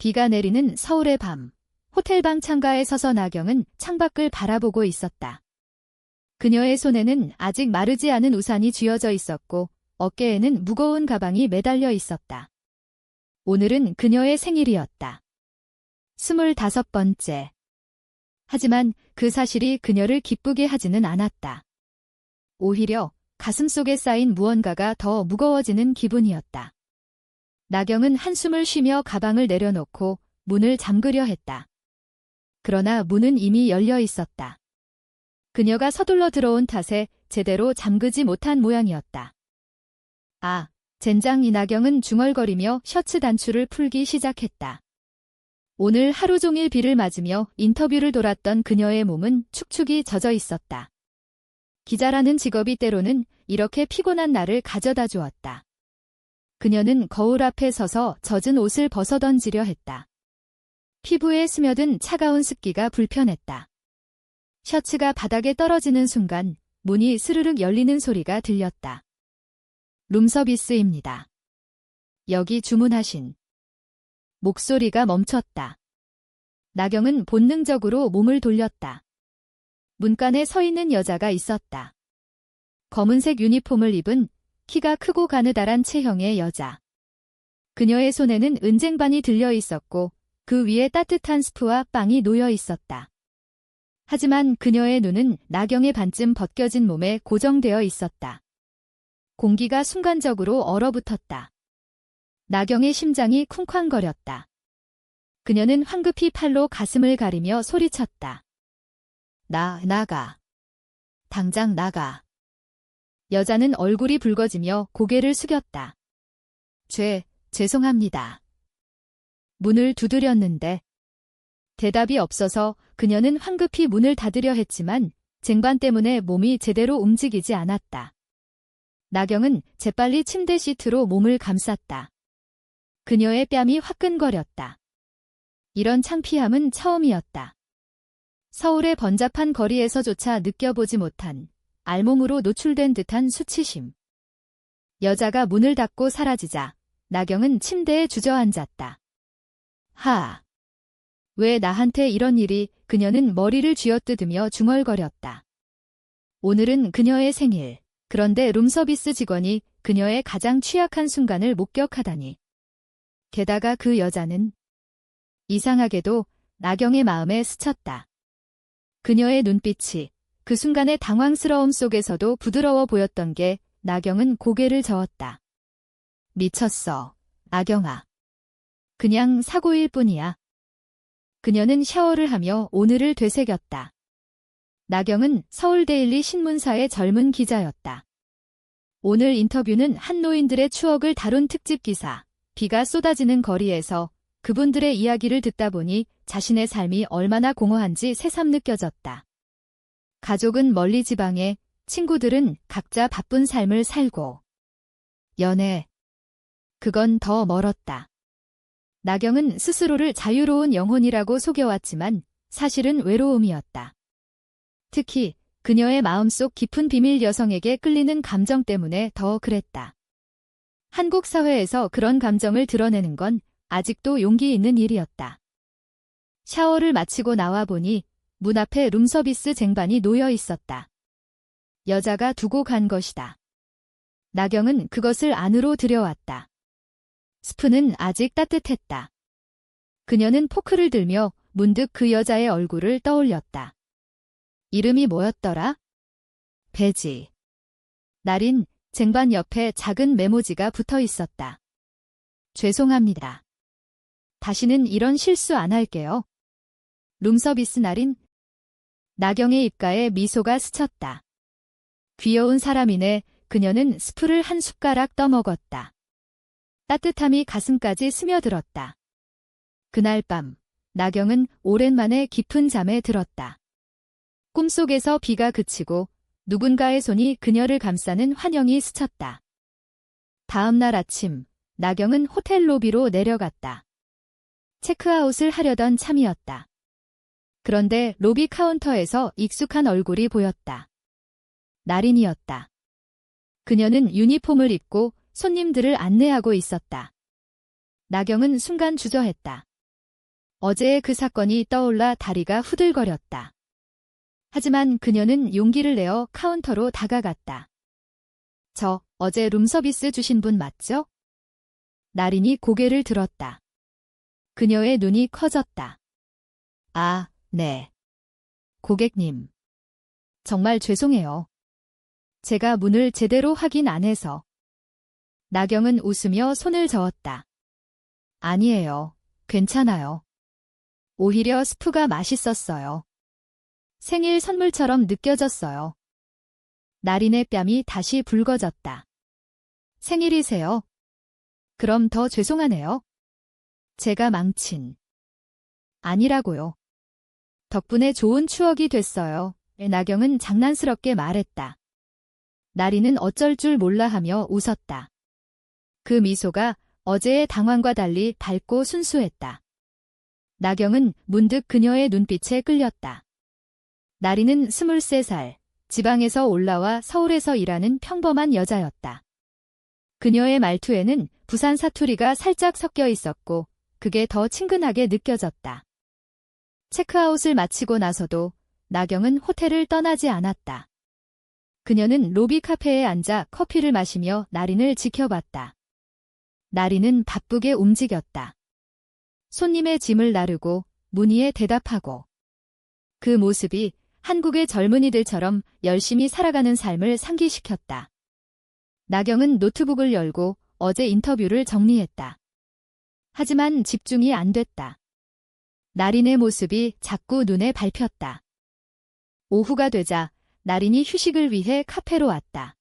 비가 내리는 서울의 밤. 호텔방 창가에 서서 나경은 창밖을 바라보고 있었다. 그녀의 손에는 아직 마르지 않은 우산이 쥐어져 있었고 어깨에는 무거운 가방이 매달려 있었다. 오늘은 그녀의 생일이었다. 25번째. 하지만 그 사실이 그녀를 기쁘게 하지는 않았다. 오히려 가슴속에 쌓인 무언가가 더 무거워지는 기분이었다. 나경은 한숨을 쉬며 가방을 내려놓고 문을 잠그려 했다. 그러나 문은 이미 열려 있었다. 그녀가 서둘러 들어온 탓에 제대로 잠그지 못한 모양이었다. 아, 젠장. 나경은 중얼거리며 셔츠 단추를 풀기 시작했다. 오늘 하루 종일 비를 맞으며 인터뷰를 돌았던 그녀의 몸은 축축이 젖어 있었다. 기자라는 직업이 때로는 이렇게 피곤한 날을 가져다 주었다. 그녀는 거울 앞에 서서 젖은 옷을 벗어던지려 했다. 피부에 스며든 차가운 습기가 불편했다. 셔츠가 바닥에 떨어지는 순간 문이 스르륵 열리는 소리가 들렸다. 룸서비스입니다. 여기 주문하신. 목소리가 멈췄다. 나경은 본능적으로 몸을 돌렸다. 문간에 서 있는 여자가 있었다. 검은색 유니폼을 입은 키가 크고 가느다란 체형의 여자. 그녀의 손에는 은쟁반이 들려 있었고 그 위에 따뜻한 스프와 빵이 놓여 있었다. 하지만 그녀의 눈은 나경의 반쯤 벗겨진 몸에 고정되어 있었다. 공기가 순간적으로 얼어붙었다. 나경의 심장이 쿵쾅거렸다. 그녀는 황급히 팔로 가슴을 가리며 소리쳤다. 나가. 당장 나가. 여자는 얼굴이 붉어지며 고개를 숙였다. 죄송합니다. 문을 두드렸는데 대답이 없어서 그녀는 황급히 문을 닫으려 했지만 쟁반 때문에 몸이 제대로 움직이지 않았다. 나경은 재빨리 침대 시트로 몸을 감쌌다. 그녀의 뺨이 화끈거렸다. 이런 창피함은 처음이었다. 서울의 번잡한 거리에서조차 느껴보지 못한 알몸으로 노출된 듯한 수치심. 여자가 문을 닫고 사라지자 나경은 침대에 주저앉았다. 왜 나한테 이런 일이? 그녀는 머리를 쥐어뜯으며 중얼거렸다. 오늘은 그녀의 생일. 그런데 룸서비스 직원이 그녀의 가장 취약한 순간을 목격하다니. 게다가 그 여자는 이상하게도 나경의 마음에 스쳤다. 그녀의 눈빛이 그 순간의 당황스러움 속에서도 부드러워 보였던 게 나경은 고개를 저었다. 미쳤어, 나경아. 그냥 사고일 뿐이야. 그녀는 샤워를 하며 오늘을 되새겼다. 나경은 서울데일리 신문사의 젊은 기자였다. 오늘 인터뷰는 한노인들의 추억을 다룬 특집 기사. 비가 쏟아지는 거리에서 그분들의 이야기를 듣다 보니 자신의 삶이 얼마나 공허한지 새삼 느껴졌다. 가족은 멀리 지방에, 친구들은 각자 바쁜 삶을 살고. 연애. 그건 더 멀었다. 나경은 스스로를 자유로운 영혼이라고 속여왔지만 사실은 외로움이었다. 특히 그녀의 마음속 깊은 비밀 여성에게 끌리는 감정 때문에 더 그랬다. 한국 사회에서 그런 감정을 드러내는 건 아직도 용기 있는 일이었다. 샤워를 마치고 나와 보니 문 앞에 룸서비스 쟁반이 놓여 있었다. 여자가 두고 간 것이다. 나경은 그것을 안으로 들여왔다. 스프는 아직 따뜻했다. 그녀는 포크를 들며 문득 그 여자의 얼굴을 떠올렸다. 이름이 뭐였더라? 배지. 날인 쟁반 옆에 작은 메모지가 붙어 있었다. 죄송합니다. 다시는 이런 실수 안 할게요. 룸서비스 날인. 나경의 입가에 미소가 스쳤다. 귀여운 사람이네. 그녀는 스프를 한 숟가락 떠먹었다. 따뜻함이 가슴까지 스며들었다. 그날 밤, 나경은 오랜만에 깊은 잠에 들었다. 꿈속에서 비가 그치고 누군가의 손이 그녀를 감싸는 환영이 스쳤다. 다음 날 아침, 나경은 호텔 로비로 내려갔다. 체크아웃을 하려던 참이었다. 그런데 로비 카운터에서 익숙한 얼굴이 보였다. 나린이었다. 그녀는 유니폼을 입고 손님들을 안내하고 있었다. 나경은 순간 주저했다. 어제의 그 사건이 떠올라 다리가 후들거렸다. 하지만 그녀는 용기를 내어 카운터로 다가갔다. 저, 어제 룸서비스 주신 분 맞죠? 나린이 고개를 들었다. 그녀의 눈이 커졌다. 아, 네. 고객님. 정말 죄송해요. 제가 문을 제대로 확인 안 해서. 나경은 웃으며 손을 저었다. 아니에요. 괜찮아요. 오히려 스프가 맛있었어요. 생일 선물처럼 느껴졌어요. 나린의 뺨이 다시 붉어졌다. 생일이세요? 그럼 더 죄송하네요. 제가 망친. 아니라고요. 덕분에 좋은 추억이 됐어요. 나경은 장난스럽게 말했다. 나린은 어쩔 줄 몰라 하며 웃었다. 그 미소가 어제의 당황과 달리 밝고 순수했다. 나경은 문득 그녀의 눈빛에 끌렸다. 나린은 23살, 지방에서 올라와 서울에서 일하는 평범한 여자였다. 그녀의 말투에는 부산 사투리가 살짝 섞여 있었고 그게 더 친근하게 느껴졌다. 체크아웃을 마치고 나서도 나경은 호텔을 떠나지 않았다. 그녀는 로비 카페에 앉아 커피를 마시며 나린을 지켜봤다. 나린은 바쁘게 움직였다. 손님의 짐을 나르고 문의에 대답하고 그 모습이 한국의 젊은이들처럼 열심히 살아가는 삶을 상기시켰다. 나경은 노트북을 열고 어제 인터뷰를 정리했다. 하지만 집중이 안 됐다. 나린의 모습이 자꾸 눈에 밟혔다. 오후가 되자 나린이 휴식을 위해 카페로 왔다.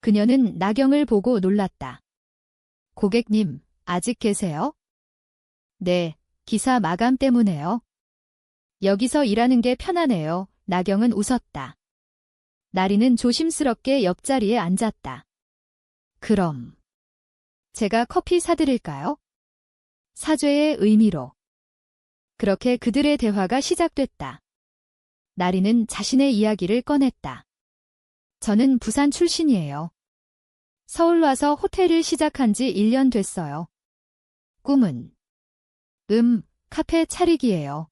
그녀는 나경을 보고 놀랐다. 고객님, 아직 계세요? 네, 기사 마감 때문에요. 여기서 일하는 게 편하네요. 나경은 웃었다. 나린은 조심스럽게 옆자리에 앉았다. 그럼 제가 커피 사드릴까요? 사죄의 의미로. 그렇게 그들의 대화가 시작됐다. 나린은 자신의 이야기를 꺼냈다. 저는 부산 출신이에요. 서울 와서 호텔을 시작한 지 1년 됐어요. 꿈은 카페 차리기예요.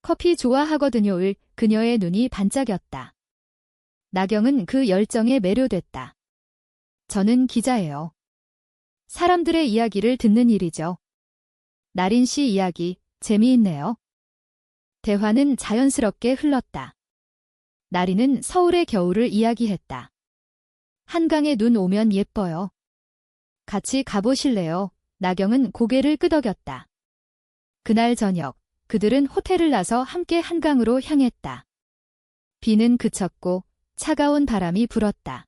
커피 좋아하거든요. 그녀의 눈이 반짝였다. 나경은 그 열정에 매료됐다. 저는 기자예요. 사람들의 이야기를 듣는 일이죠. 나린 씨 이야기 재미있네요. 대화는 자연스럽게 흘렀다. 나린은 서울의 겨울을 이야기했다. 한강에 눈 오면 예뻐요. 같이 가보실래요? 나경은 고개를 끄덕였다. 그날 저녁, 그들은 호텔을 나서 함께 한강으로 향했다. 비는 그쳤고 차가운 바람이 불었다.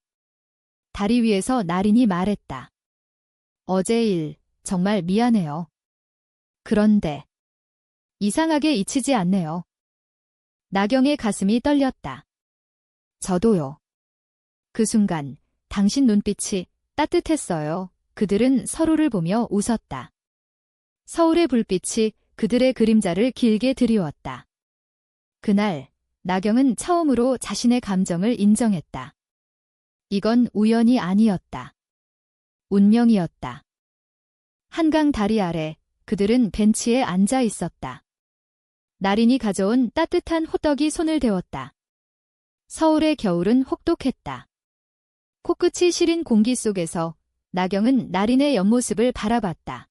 다리 위에서 나린이 말했다. 어제 일, 정말 미안해요. 그런데 이상하게 잊히지 않네요. 나경의 가슴이 떨렸다. 저도요. 그 순간 당신 눈빛이 따뜻했어요. 그들은 서로를 보며 웃었다. 서울의 불빛이 그들의 그림자를 길게 드리웠다. 그날 나경은 처음으로 자신의 감정을 인정했다. 이건 우연이 아니었다. 운명이었다. 한강 다리 아래 그들은 벤치에 앉아 있었다. 나린이 가져온 따뜻한 호떡이 손을 데웠다. 서울의 겨울은 혹독했다. 코끝이 시린 공기 속에서 나경은 나린의 옆모습을 바라봤다.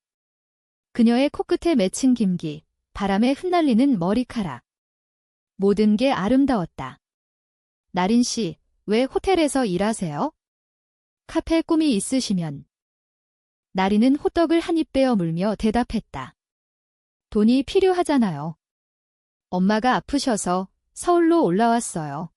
그녀의 코끝에 맺힌 김기, 바람에 흩날리는 머리카락. 모든 게 아름다웠다. 나린 씨, 왜 호텔에서 일하세요? 카페 꿈이 있으시면. 나린은 호떡을 한 입 베어 물며 대답했다. 돈이 필요하잖아요. 엄마가 아프셔서 서울로 올라왔어요.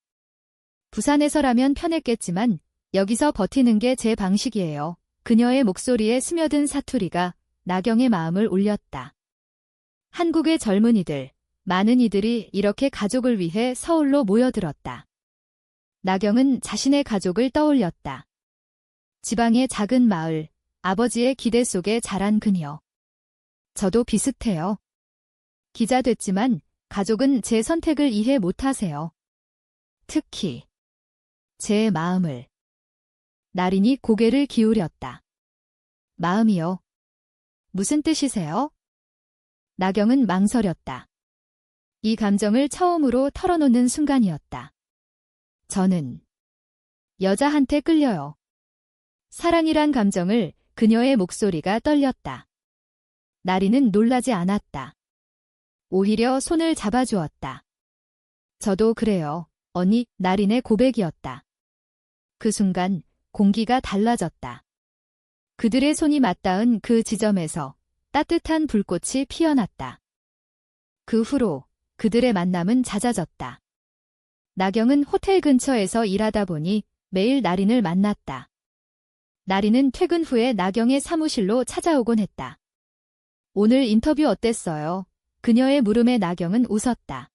부산에서라면 편했겠지만 여기서 버티는 게 제 방식이에요. 그녀의 목소리에 스며든 사투리가 나경의 마음을 울렸다. 한국의 젊은이들, 많은 이들이 이렇게 가족을 위해 서울로 모여들었다. 나경은 자신의 가족을 떠올렸다. 지방의 작은 마을, 아버지의 기대 속에 자란 그녀. 저도 비슷해요. 기자 됐지만 가족은 제 선택을 이해 못하세요. 특히 제 마음을. 나린이 고개를 기울였다. 마음이요. 무슨 뜻이세요? 나경은 망설였다. 이 감정을 처음으로 털어놓는 순간이었다. 저는 여자한테 끌려요. 사랑이란 감정을 그녀의 목소리가 떨렸다. 나리는 놀라지 않았다. 오히려 손을 잡아주었다. 저도 그래요. 언니, 나린의 고백이었다. 그 순간 공기가 달라졌다. 그들의 손이 맞닿은 그 지점에서 따뜻한 불꽃이 피어났다. 그 후로 그들의 만남은 잦아졌다. 나경은 호텔 근처에서 일하다 보니 매일 나린을 만났다. 나린은 퇴근 후에 나경의 사무실로 찾아오곤 했다. 오늘 인터뷰 어땠어요? 그녀의 물음에 나경은 웃었다.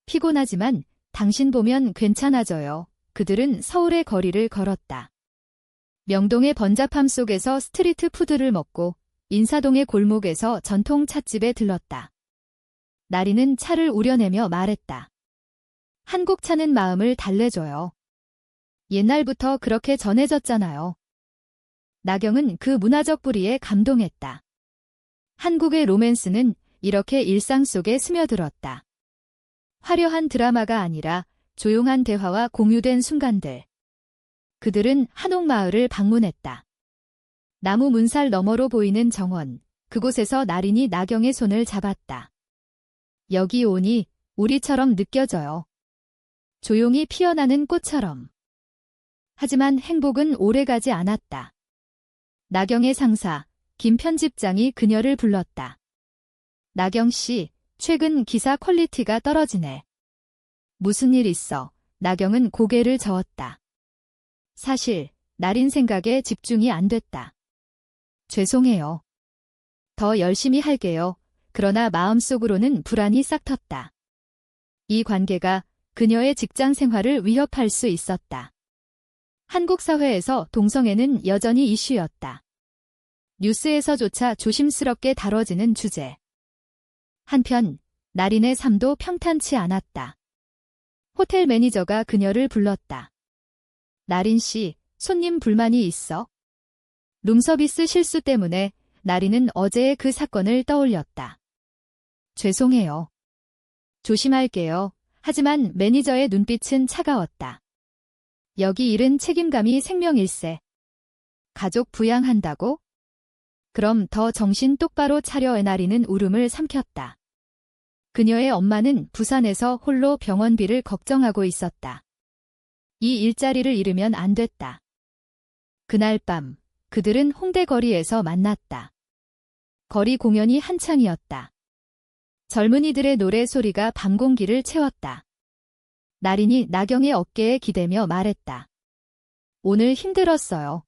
피곤하지만 당신 보면 괜찮아져요. 그들은 서울의 거리를 걸었다. 명동의 번잡함 속에서 스트리트 푸드를 먹고 인사동의 골목에서 전통 찻집에 들렀다. 나리는 차를 우려내며 말했다. 한국 차는 마음을 달래줘요. 옛날부터 그렇게 전해졌잖아요. 나경은 그 문화적 뿌리에 감동했다. 한국의 로맨스는 이렇게 일상 속에 스며들었다. 화려한 드라마가 아니라 조용한 대화와 공유된 순간들. 그들은 한옥마을을 방문했다. 나무 문살 너머로 보이는 정원, 그곳에서 나린이 나경의 손을 잡았다. 여기 오니 우리처럼 느껴져요. 조용히 피어나는 꽃처럼. 하지만 행복은 오래가지 않았다. 나경의 상사, 김 편집장이 그녀를 불렀다. 나경 씨, 최근 기사 퀄리티가 떨어지네. 무슨 일 있어? 나경은 고개를 저었다. 사실, 나린 생각에 집중이 안 됐다. 죄송해요. 더 열심히 할게요. 그러나 마음속으로는 불안이 싹 텄다. 이 관계가 그녀의 직장 생활을 위협할 수 있었다. 한국 사회에서 동성애는 여전히 이슈였다. 뉴스에서조차 조심스럽게 다뤄지는 주제. 한편 나린의 삶도 평탄치 않았다. 호텔 매니저가 그녀를 불렀다. 나린 씨, 손님 불만이 있어? 룸서비스 실수 때문에 나린은 어제의 그 사건을 떠올렸다. 죄송해요. 조심할게요. 하지만 매니저의 눈빛은 차가웠다. 여기 일은 책임감이 생명일세. 가족 부양한다고? 그럼 더 정신 똑바로 차려. 나린은 울음을 삼켰다. 그녀의 엄마는 부산에서 홀로 병원비를 걱정하고 있었다. 이 일자리를 잃으면 안 됐다. 그날 밤 그들은 홍대 거리에서 만났다. 거리 공연이 한창이었다. 젊은이들의 노래 소리가 밤 공기를 채웠다. 나린이 나경의 어깨에 기대며 말했다. 오늘 힘들었어요.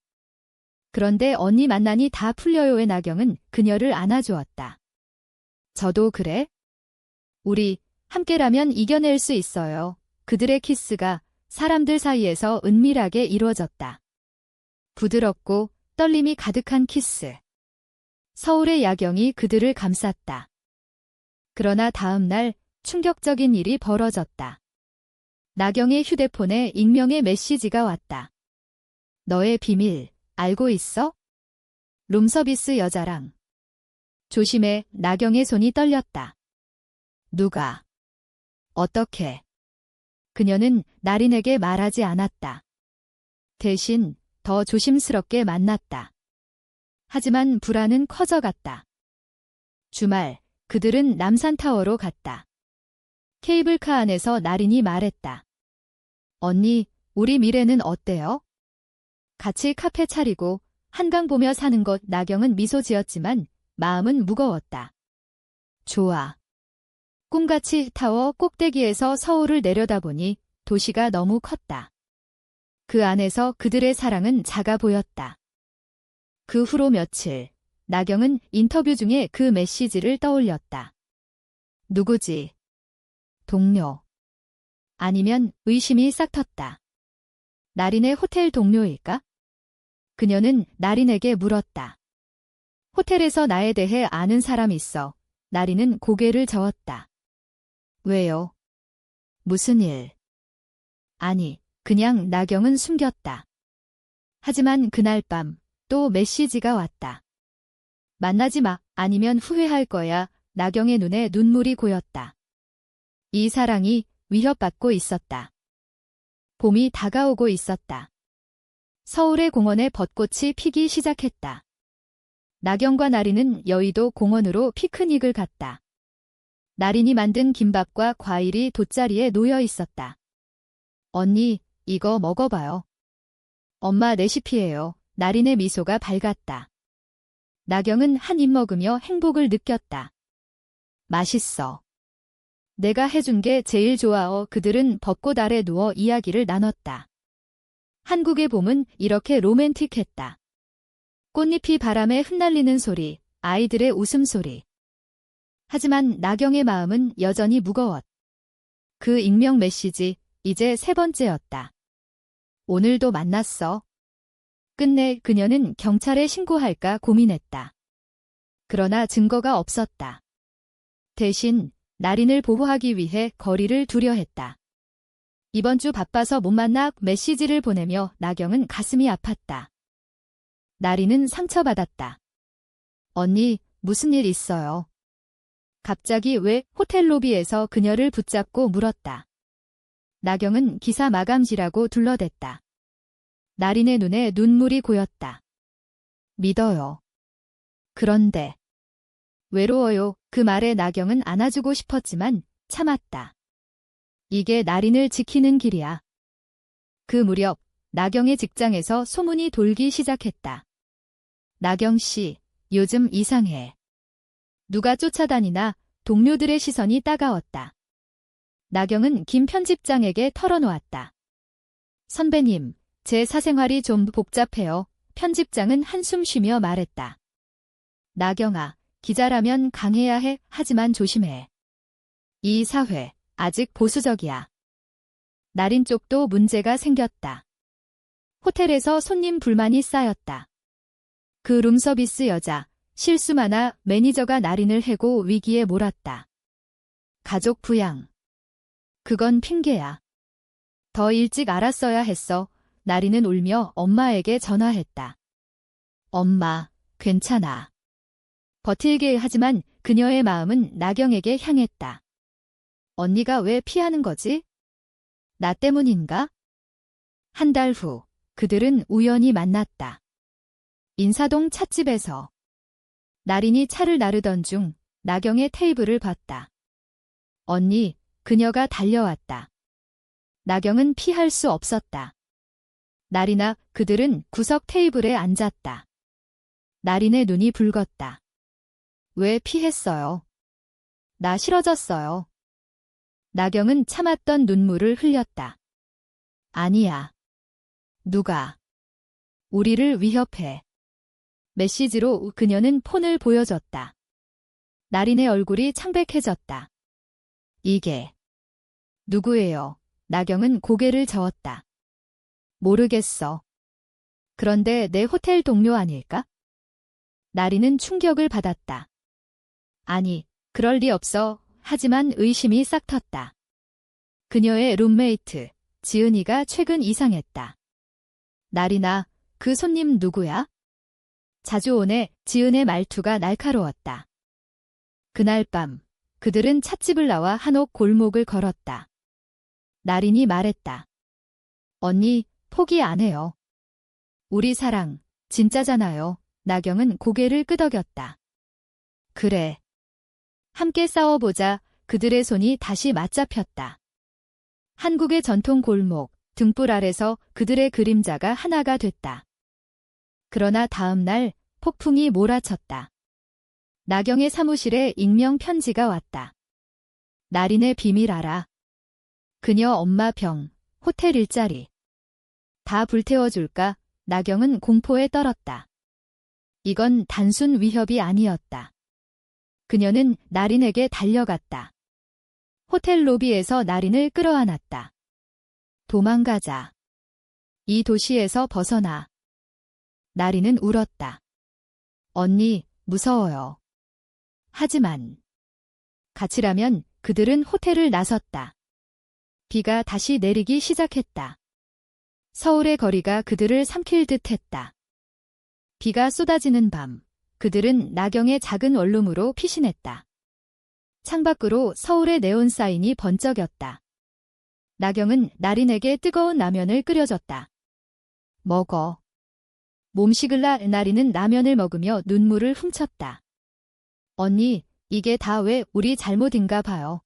그런데 언니 만나니 다 풀려요의 나경은 그녀를 안아주었다. 저도 그래? 우리 함께라면 이겨낼 수 있어요. 그들의 키스가 사람들 사이에서 은밀하게 이루어졌다. 부드럽고 떨림이 가득한 키스. 서울의 야경이 그들을 감쌌다. 그러나 다음 날 충격적인 일이 벌어졌다. 나경의 휴대폰에 익명의 메시지가 왔다. 너의 비밀 알고 있어? 룸서비스 여자랑. 조심해. 나경의 손이 떨렸다. 누가? 어떻게? 그녀는 나린에게 말하지 않았다. 대신 더 조심스럽게 만났다. 하지만 불안은 커져갔다. 주말 그들은 남산타워로 갔다. 케이블카 안에서 나린이 말했다. 언니, 우리 미래는 어때요? 같이 카페 차리고 한강 보며 사는 것. 나경은 미소 지었지만 마음은 무거웠다. 좋아. 꿈같이 타워 꼭대기에서 서울을 내려다보니 도시가 너무 컸다. 그 안에서 그들의 사랑은 작아 보였다. 그 후로 며칠, 나경은 인터뷰 중에 그 메시지를 떠올렸다. 누구지? 동료. 아니면 의심이 싹 텄다. 나린의 호텔 동료일까? 그녀는 나린에게 물었다. 호텔에서 나에 대해 아는 사람 있어. 나린은 고개를 저었다. 왜요? 무슨 일? 아니, 그냥 나경은 숨겼다. 하지만 그날 밤 또 메시지가 왔다. 만나지 마. 아니면 후회할 거야. 나경의 눈에 눈물이 고였다. 이 사랑이 위협받고 있었다. 봄이 다가오고 있었다. 서울의 공원에 벚꽃이 피기 시작했다. 나경과 나린은 여의도 공원으로 피크닉을 갔다. 나린이 만든 김밥과 과일이 돗자리에 놓여 있었다. 언니, 이거 먹어봐요. 엄마 레시피예요. 나린의 미소가 밝았다. 나경은 한 입 먹으며 행복을 느꼈다. 맛있어. 내가 해준 게 제일 좋아. 그들은 벚꽃 아래 누워 이야기를 나눴다. 한국의 봄은 이렇게 로맨틱했다. 꽃잎이 바람에 흩날리는 소리, 아이들의 웃음소리. 하지만 나경의 마음은 여전히 무거웠. 그 익명 메시지, 이제 세 번째였다. 오늘도 만났어. 끝내 그녀는 경찰에 신고할까 고민했다. 그러나 증거가 없었다. 대신 나린을 보호하기 위해 거리를 두려 했다. 이번 주 바빠서 못 만나 메시지를 보내며 나경은 가슴이 아팠다. 나린은 상처받았다. 언니, 무슨 일 있어요? 갑자기 왜 호텔 로비에서 그녀를 붙잡고 물었다. 나경은 기사 마감지라고 둘러댔다. 나린의 눈에 눈물이 고였다. 믿어요. 그런데 외로워요. 그 말에 나경은 안아주고 싶었지만 참았다. 이게 나린을 지키는 길이야. 그 무렵 나경의 직장에서 소문이 돌기 시작했다. 나경 씨, 요즘 이상해. 누가 쫓아다니나 동료들의 시선이 따가웠다. 나경은 김 편집장에게 털어놓았다. 선배님, 제 사생활이 좀 복잡해요. 편집장은 한숨 쉬며 말했다. 나경아, 기자라면 강해야 해. 하지만 조심해. 이 사회, 아직 보수적이야. 나린 쪽도 문제가 생겼다. 호텔에서 손님 불만이 쌓였다. 그 룸서비스 여자, 실수 많아 매니저가 나린을 해고 위기에 몰았다. 가족 부양. 그건 핑계야. 더 일찍 알았어야 했어. 나린은 울며 엄마에게 전화했다. 엄마, 괜찮아. 버틸게. 하지만 그녀의 마음은 나경에게 향했다. 언니가 왜 피하는 거지? 나 때문인가? 한 달 후, 그들은 우연히 만났다. 인사동 찻집에서. 나린이 차를 나르던 중 나경의 테이블을 봤다. 언니, 그녀가 달려왔다. 나경은 피할 수 없었다. 나린아, 그들은 구석 테이블에 앉았다. 나린의 눈이 붉었다. 왜 피했어요? 나 싫어졌어요. 나경은 참았던 눈물을 흘렸다. 아니야. 누가 우리를 위협해. 메시지로 그녀는 폰을 보여줬다. 나린의 얼굴이 창백해졌다. 이게 누구예요? 나경은 고개를 저었다. 모르겠어. 그런데 내 호텔 동료 아닐까? 나린은 충격을 받았다. 아니, 그럴 리 없어. 하지만 의심이 싹 텄다. 그녀의 룸메이트, 지은이가 최근 이상했다. 나린아, 그 손님 누구야? 자주 오네. 지은의 말투가 날카로웠다. 그날 밤, 그들은 찻집을 나와 한옥 골목을 걸었다. 나린이 말했다. 언니, 포기 안 해요. 우리 사랑, 진짜잖아요. 나경은 고개를 끄덕였다. 그래. 함께 싸워보자. 그들의 손이 다시 맞잡혔다. 한국의 전통 골목, 등불 아래서 그들의 그림자가 하나가 됐다. 그러나 다음 날 폭풍이 몰아쳤다. 나경의 사무실에 익명 편지가 왔다. 나린의 비밀 알아. 그녀 엄마 병, 호텔 일자리. 다 불태워줄까? 나경은 공포에 떨었다. 이건 단순 위협이 아니었다. 그녀는 나린에게 달려갔다. 호텔 로비에서 나린을 끌어안았다. 도망가자. 이 도시에서 벗어나. 나린은 울었다. 언니, 무서워요. 하지만 같이라면 그들은 호텔을 나섰다. 비가 다시 내리기 시작했다. 서울의 거리가 그들을 삼킬 듯 했다. 비가 쏟아지는 밤, 그들은 나경의 작은 원룸으로 피신했다. 창밖으로 서울의 네온 사인이 번쩍였다. 나경은 나린에게 뜨거운 라면을 끓여줬다. 먹어. 몸 식을라 나린은 라면을 먹으며 눈물을 훔쳤다. 언니, 이게 다 왜 우리 잘못인가 봐요.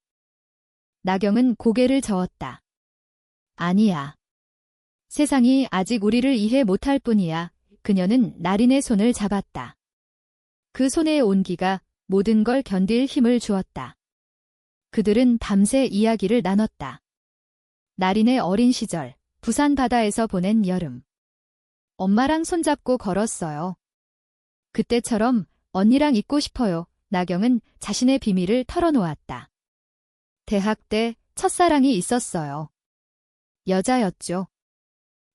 나경은 고개를 저었다. 아니야. 세상이 아직 우리를 이해 못할 뿐이야. 그녀는 나린의 손을 잡았다. 그 손의 온기가 모든 걸 견딜 힘을 주었다. 그들은 밤새 이야기를 나눴다. 나린의 어린 시절, 부산 바다에서 보낸 여름. 엄마랑 손잡고 걸었어요. 그때처럼 언니랑 있고 싶어요. 나경은 자신의 비밀을 털어놓았다. 대학 때 첫사랑이 있었어요. 여자였죠.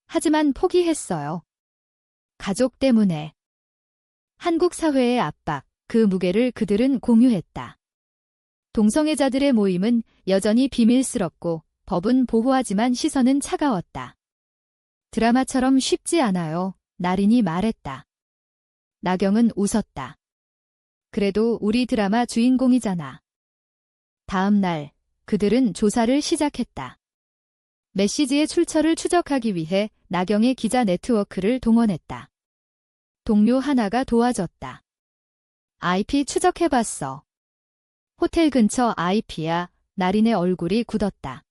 하지만 포기했어요. 가족 때문에. 한국 사회의 압박, 그 무게를 그들은 공유했다. 동성애자들의 모임은 여전히 비밀스럽고 법은 보호하지만 시선은 차가웠다. 드라마처럼 쉽지 않아요. 나린이 말했다. 나경은 웃었다. 그래도 우리 드라마 주인공이잖아. 다음 날 그들은 조사를 시작했다. 메시지의 출처를 추적하기 위해 나경의 기자 네트워크를 동원했다. 동료 하나가 도와줬다. IP 추적해봤어. 호텔 근처 IP야. 나린의 얼굴이 굳었다.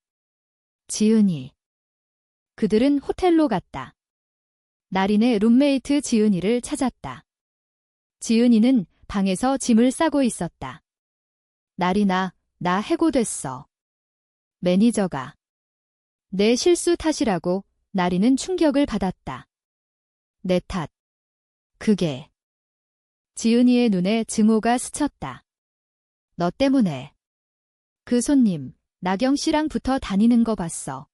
지은이. 그들은 호텔로 갔다. 나린의 룸메이트 지은이를 찾았다. 지은이는 방에서 짐을 싸고 있었다. 나린아, 나 해고됐어. 매니저가. 내 실수 탓이라고. 나린은 충격을 받았다. 내 탓. 그게. 지은이의 눈에 증오가 스쳤다. 너 때문에. 그 손님, 나경 씨랑 붙어 다니는 거 봤어.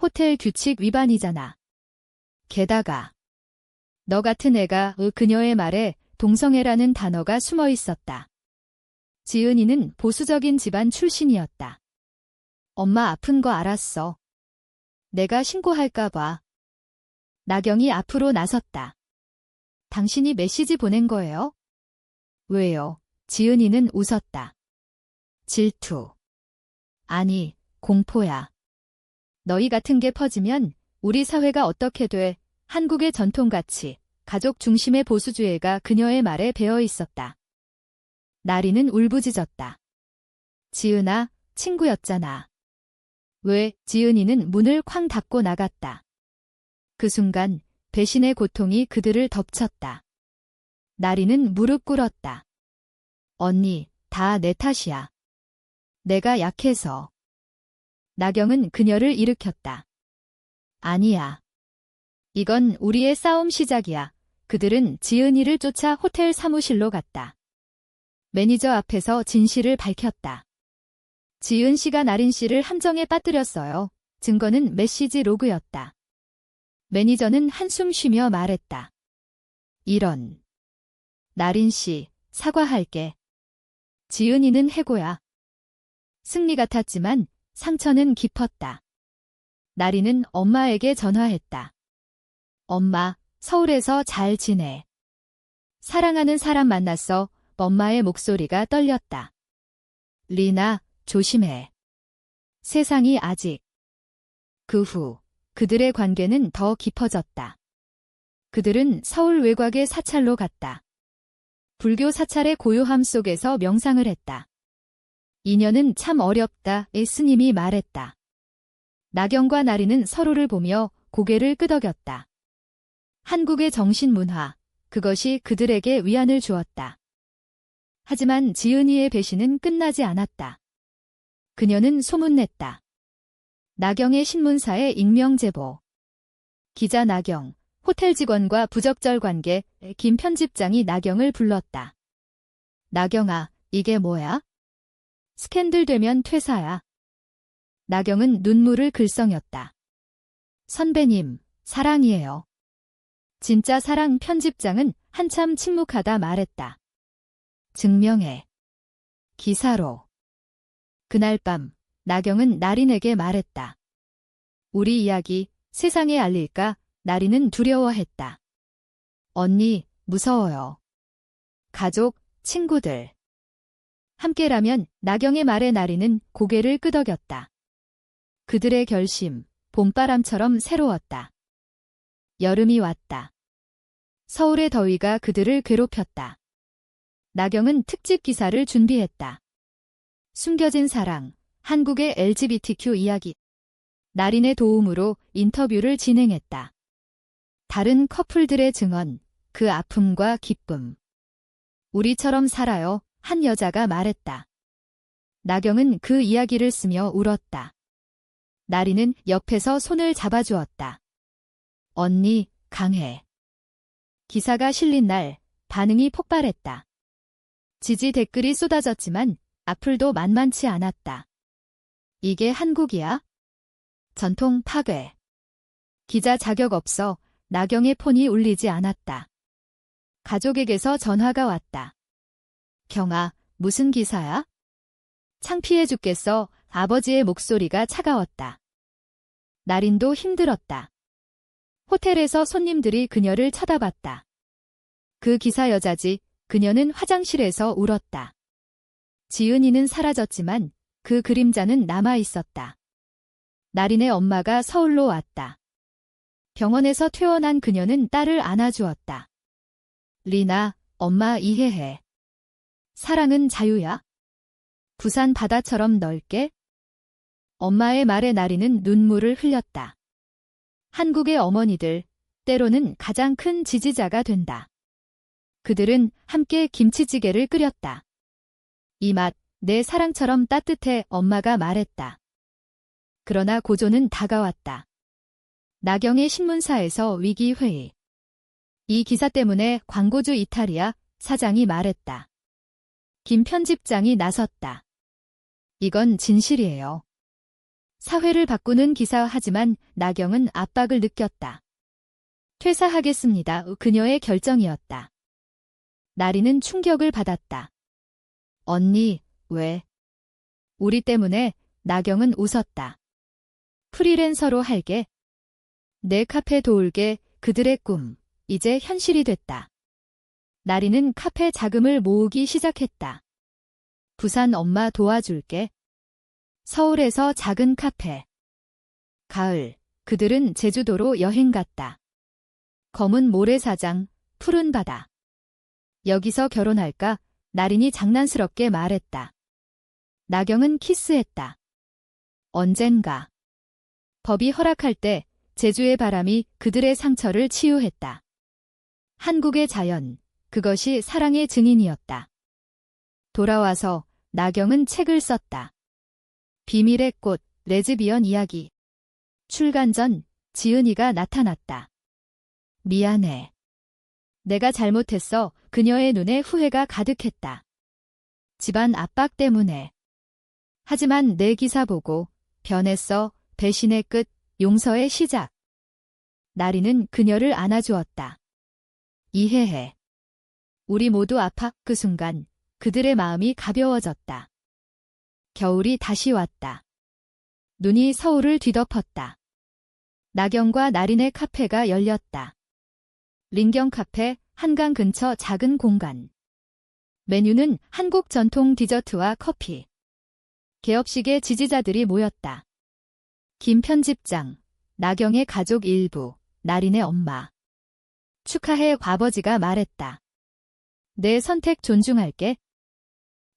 호텔 규칙 위반이잖아. 게다가 너 같은 애가 그녀의 말에 동성애라는 단어가 숨어 있었다. 지은이는 보수적인 집안 출신이었다. 엄마 아픈 거 알았어. 내가 신고할까 봐. 나경이 앞으로 나섰다. 당신이 메시지 보낸 거예요? 왜요? 지은이는 웃었다. 질투. 아니, 공포야. 너희 같은 게 퍼지면 우리 사회가 어떻게 돼? 한국의 전통가치, 가족 중심의 보수주의가 그녀의 말에 배어 있었다. 나린은 울부짖었다. 지은아, 친구였잖아. 왜? 지은이는 문을 쾅 닫고 나갔다. 그 순간 배신의 고통이 그들을 덮쳤다. 나린은 무릎 꿇었다. 언니, 다 내 탓이야. 내가 약해서. 나경은 그녀를 일으켰다. 아니야. 이건 우리의 싸움 시작이야. 그들은 지은이를 쫓아 호텔 사무실로 갔다. 매니저 앞에서 진실을 밝혔다. 지은 씨가 나린 씨를 함정에 빠뜨렸어요. 증거는 메시지 로그였다. 매니저는 한숨 쉬며 말했다. 이런. 나린 씨, 사과할게. 지은이는 해고야. 승리 같았지만 상처는 깊었다. 나린은 엄마에게 전화했다. 엄마, 서울에서 잘 지내. 사랑하는 사람 만났어. 엄마의 목소리가 떨렸다. 리나, 조심해. 세상이 아직. 그 후 그들의 관계는 더 깊어졌다. 그들은 서울 외곽의 사찰로 갔다. 불교 사찰의 고요함 속에서 명상을 했다. 인연은 참 어렵다. 스님이 말했다. 나경과 나린은 서로를 보며 고개를 끄덕였다. 한국의 정신문화, 그것이 그들에게 위안을 주었다. 하지만 지은이의 배신은 끝나지 않았다. 그녀는 소문냈다. 나경의 신문사에 익명 제보. 기자 나경, 호텔 직원과 부적절 관계. 김 편집장이 나경을 불렀다. 나경아, 이게 뭐야? 스캔들 되면 퇴사야. 나경은 눈물을 글썽였다. 선배님, 사랑이에요. 진짜 사랑. 편집장은 한참 침묵하다 말했다. 증명해. 기사로. 그날 밤 나경은 나린에게 말했다. 우리 이야기 세상에 알릴까? 나린은 두려워했다. 언니, 무서워요. 가족, 친구들. 함께라면 나경의 말에 나리는 고개를 끄덕였다. 그들의 결심, 봄바람처럼 새로웠다. 여름이 왔다. 서울의 더위가 그들을 괴롭혔다. 나경은 특집 기사를 준비했다. 숨겨진 사랑, 한국의 LGBTQ 이야기. 나린의 도움으로 인터뷰를 진행했다. 다른 커플들의 증언, 그 아픔과 기쁨. 우리처럼 살아요, 한 여자가 말했다. 나경은 그 이야기를 쓰며 울었다. 나린은 옆에서 손을 잡아주었다. 언니, 강해. 기사가 실린 날 반응이 폭발했다. 지지 댓글이 쏟아졌지만 악플도 만만치 않았다. 이게 한국이야? 전통 파괴. 기자 자격 없어. 나경의 폰이 울리지 않았다. 가족에게서 전화가 왔다. 경아, 무슨 기사야? 창피해 죽겠어. 아버지의 목소리가 차가웠다. 나린도 힘들었다. 호텔에서 손님들이 그녀를 쳐다봤다. 그 기사 여자지. 그녀는 화장실에서 울었다. 지은이는 사라졌지만 그 그림자는 남아 있었다. 나린의 엄마가 서울로 왔다. 병원에서 퇴원한 그녀는 딸을 안아주었다. 리나, 엄마 이해해. 사랑은 자유야. 부산 바다처럼 넓게. 엄마의 말에 나린은 눈물을 흘렸다. 한국의 어머니들, 때로는 가장 큰 지지자가 된다. 그들은 함께 김치찌개를 끓였다. 이 맛, 내 사랑처럼 따뜻해, 엄마가 말했다. 그러나 고조는 다가왔다. 나경의 신문사에서 위기회의. 이 기사 때문에 광고주 이탈이야, 사장이 말했다. 김 편집장이 나섰다. 이건 진실이에요. 사회를 바꾸는 기사 하지만 나경은 압박을 느꼈다. 퇴사하겠습니다. 그녀의 결정이었다. 나리는 충격을 받았다. 언니, 왜? 우리 때문에. 나경은 웃었다. 프리랜서로 할게. 내 카페 도울게. 그들의 꿈, 이제 현실이 됐다. 나리는 카페 자금을 모으기 시작했다. 부산 엄마 도와줄게. 서울에서 작은 카페. 가을, 그들은 제주도로 여행 갔다. 검은 모래사장, 푸른 바다. 여기서 결혼할까? 나린이 장난스럽게 말했다. 나경은 키스했다. 언젠가. 법이 허락할 때 제주의 바람이 그들의 상처를 치유했다. 한국의 자연, 그것이 사랑의 증인이었다. 돌아와서 나경은 책을 썼다. 비밀의 꽃, 레즈비언 이야기. 출간 전 지은이가 나타났다. 미안해. 내가 잘못했어. 그녀의 눈에 후회가 가득했다. 집안 압박 때문에. 하지만 내 기사 보고 변했어. 배신의 끝, 용서의 시작. 나리는 그녀를 안아주었다. 이해해. 우리 모두 아파. 그 순간 그들의 마음이 가벼워졌다. 겨울이 다시 왔다. 눈이 서울을 뒤덮었다. 나경과 나린의 카페가 열렸다. 린경 카페, 한강 근처 작은 공간. 메뉴는 한국 전통 디저트와 커피. 개업식에 지지자들이 모였다. 김 편집장, 나경의 가족 일부, 나린의 엄마. 축하해. 아버지가 말했다. 내 선택 존중할게.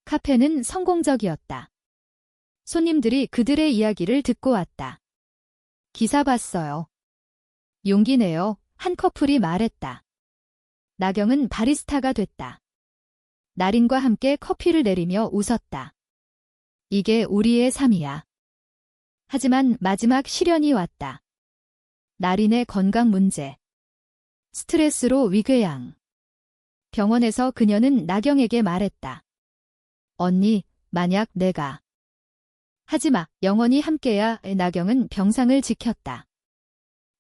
카페는 성공적이었다. 손님들이 그들의 이야기를 듣고 왔다. 기사 봤어요. 용기 내요. 한 커플이 말했다. 나경은 바리스타가 됐다. 나린과 함께 커피를 내리며 웃었다. 이게 우리의 삶이야. 하지만 마지막 시련이 왔다. 나린의 건강 문제. 스트레스로 위궤양. 병원에서 그녀는 나경에게 말했다. 언니, 만약 내가. 하지마, 영원히 함께야. 나경은 병상을 지켰다.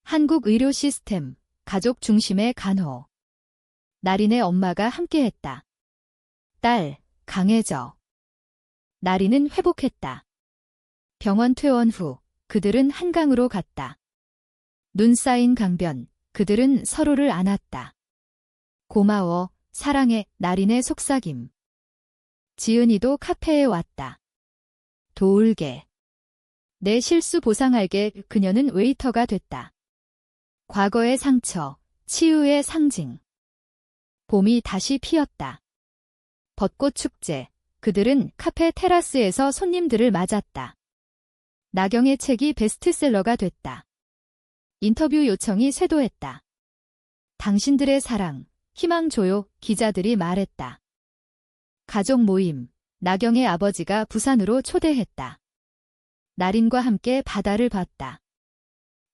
한국 의료 시스템, 가족 중심의 간호. 나린의 엄마가 함께했다. 딸, 강해져. 나린은 회복했다. 병원 퇴원 후 그들은 한강으로 갔다. 눈 쌓인 강변, 그들은 서로를 안았다. 고마워, 사랑해. 나린의 속삭임. 지은이도 카페에 왔다. 도울게. 내 실수 보상할게. 그녀는 웨이터가 됐다. 과거의 상처, 치유의 상징. 봄이 다시 피었다. 벚꽃 축제. 그들은 카페 테라스에서 손님들을 맞았다. 나경의 책이 베스트셀러가 됐다. 인터뷰 요청이 쇄도했다. 당신들의 사랑, 희망 줘요. 기자들이 말했다. 가족 모임. 나경의 아버지가 부산으로 초대했다. 나린과 함께 바다를 봤다.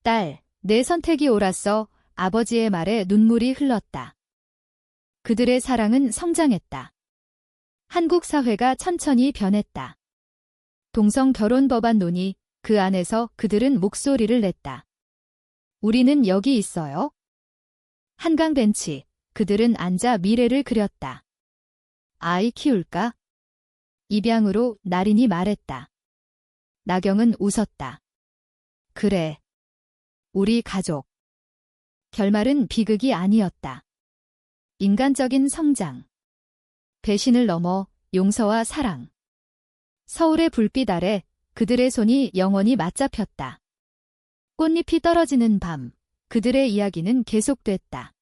딸, 내 선택이 옳았어. 아버지의 말에 눈물이 흘렀다. 그들의 사랑은 성장했다. 한국 사회가 천천히 변했다. 동성 결혼 법안 논의, 그 안에서 그들은 목소리를 냈다. 우리는 여기 있어요. 한강 벤치, 그들은 앉아 미래를 그렸다. 아이 키울까? 입양으로 나린이 말했다. 나경은 웃었다. 그래. 우리 가족. 결말은 비극이 아니었다. 인간적인 성장. 배신을 넘어 용서와 사랑. 서울의 불빛 아래 그들의 손이 영원히 맞잡혔다. 꽃잎이 떨어지는 밤, 그들의 이야기는 계속됐다.